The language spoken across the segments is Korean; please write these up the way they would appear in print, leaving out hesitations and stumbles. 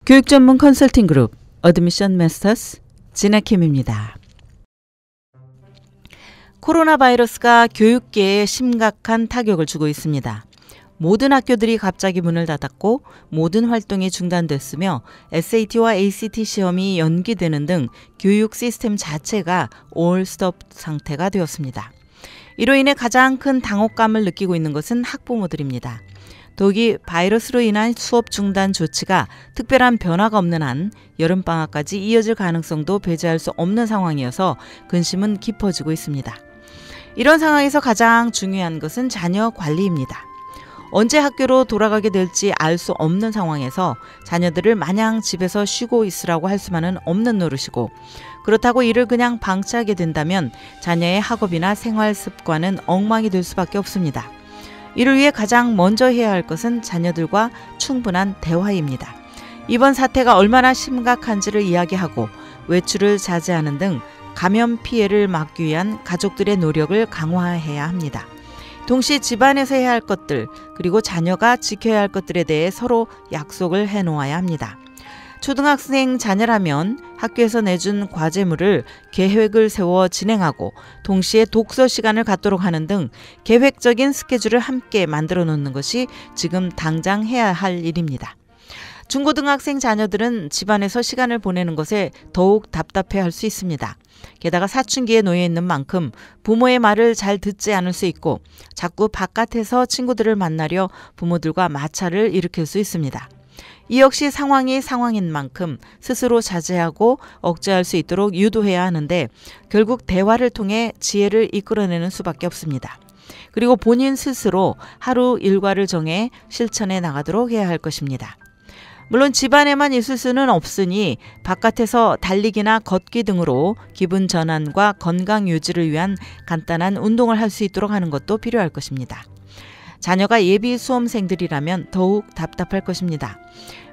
교육 전문 컨설팅 그룹 어드미션 마스터스 진아킴입니다. 코로나 바이러스가 교육계에 심각한 타격을 주고 있습니다. 모든 학교들이 갑자기 문을 닫았고 모든 활동이 중단됐으며 SAT와 ACT 시험이 연기되는 등 교육 시스템 자체가 올 스톱 상태가 되었습니다. 이로 인해 가장 큰 당혹감을 느끼고 있는 것은 학부모들입니다. 더욱이 바이러스로 인한 수업 중단 조치가 특별한 변화가 없는 한 여름방학까지 이어질 가능성도 배제할 수 없는 상황이어서 근심은 깊어지고 있습니다. 이런 상황에서 가장 중요한 것은 자녀 관리입니다. 언제 학교로 돌아가게 될지 알 수 없는 상황에서 자녀들을 마냥 집에서 쉬고 있으라고 할 수만은 없는 노릇이고, 그렇다고 이를 그냥 방치하게 된다면 자녀의 학업이나 생활 습관은 엉망이 될 수밖에 없습니다. 이를 위해 가장 먼저 해야 할 것은 자녀들과 충분한 대화입니다. 이번 사태가 얼마나 심각한지를 이야기하고 외출을 자제하는 등 감염 피해를 막기 위한 가족들의 노력을 강화해야 합니다. 동시에 집안에서 해야 할 것들, 그리고 자녀가 지켜야 할 것들에 대해 서로 약속을 해놓아야 합니다. 초등학생 자녀라면 학교에서 내준 과제물을 계획을 세워 진행하고 동시에 독서 시간을 갖도록 하는 등 계획적인 스케줄을 함께 만들어 놓는 것이 지금 당장 해야 할 일입니다. 중고등학생 자녀들은 집안에서 시간을 보내는 것에 더욱 답답해할 수 있습니다. 게다가 사춘기에 놓여 있는 만큼 부모의 말을 잘 듣지 않을 수 있고 자꾸 바깥에서 친구들을 만나려 부모들과 마찰을 일으킬 수 있습니다. 이 역시 상황이 상황인 만큼 스스로 자제하고 억제할 수 있도록 유도해야 하는데 결국 대화를 통해 지혜를 이끌어내는 수밖에 없습니다. 그리고 본인 스스로 하루 일과를 정해 실천해 나가도록 해야 할 것입니다. 물론 집안에만 있을 수는 없으니 바깥에서 달리기나 걷기 등으로 기분 전환과 건강 유지를 위한 간단한 운동을 할 수 있도록 하는 것도 필요할 것입니다. 자녀가 예비 수험생들이라면 더욱 답답할 것입니다.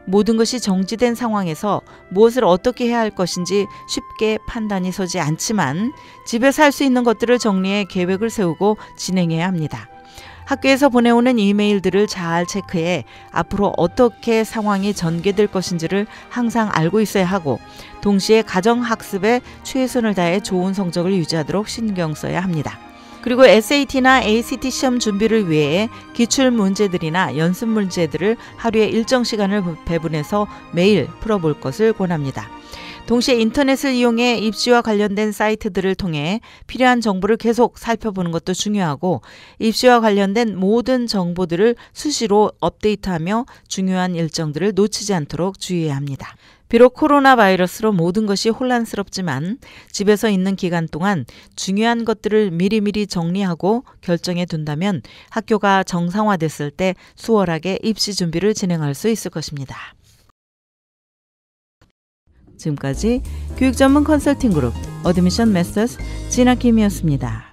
모든 것이 정지된 상황에서 무엇을 어떻게 해야 할 것인지 쉽게 판단이 서지 않지만 집에서 할 수 있는 것들을 정리해 계획을 세우고 진행해야 합니다. 학교에서 보내오는 이메일들을 잘 체크해 앞으로 어떻게 상황이 전개될 것인지를 항상 알고 있어야 하고 동시에 가정학습에 최선을 다해 좋은 성적을 유지하도록 신경 써야 합니다. 그리고 SAT나 ACT 시험 준비를 위해 기출 문제들이나 연습 문제들을 하루에 일정 시간을 배분해서 매일 풀어볼 것을 권합니다. 동시에 인터넷을 이용해 입시와 관련된 사이트들을 통해 필요한 정보를 계속 살펴보는 것도 중요하고 입시와 관련된 모든 정보들을 수시로 업데이트하며 중요한 일정들을 놓치지 않도록 주의해야 합니다. 비록 코로나 바이러스로 모든 것이 혼란스럽지만 집에서 있는 기간 동안 중요한 것들을 미리미리 정리하고 결정해 둔다면 학교가 정상화됐을 때 수월하게 입시 준비를 진행할 수 있을 것입니다. 지금까지 교육 전문 컨설팅 그룹 어드미션 마스터스 진아킴이었습니다.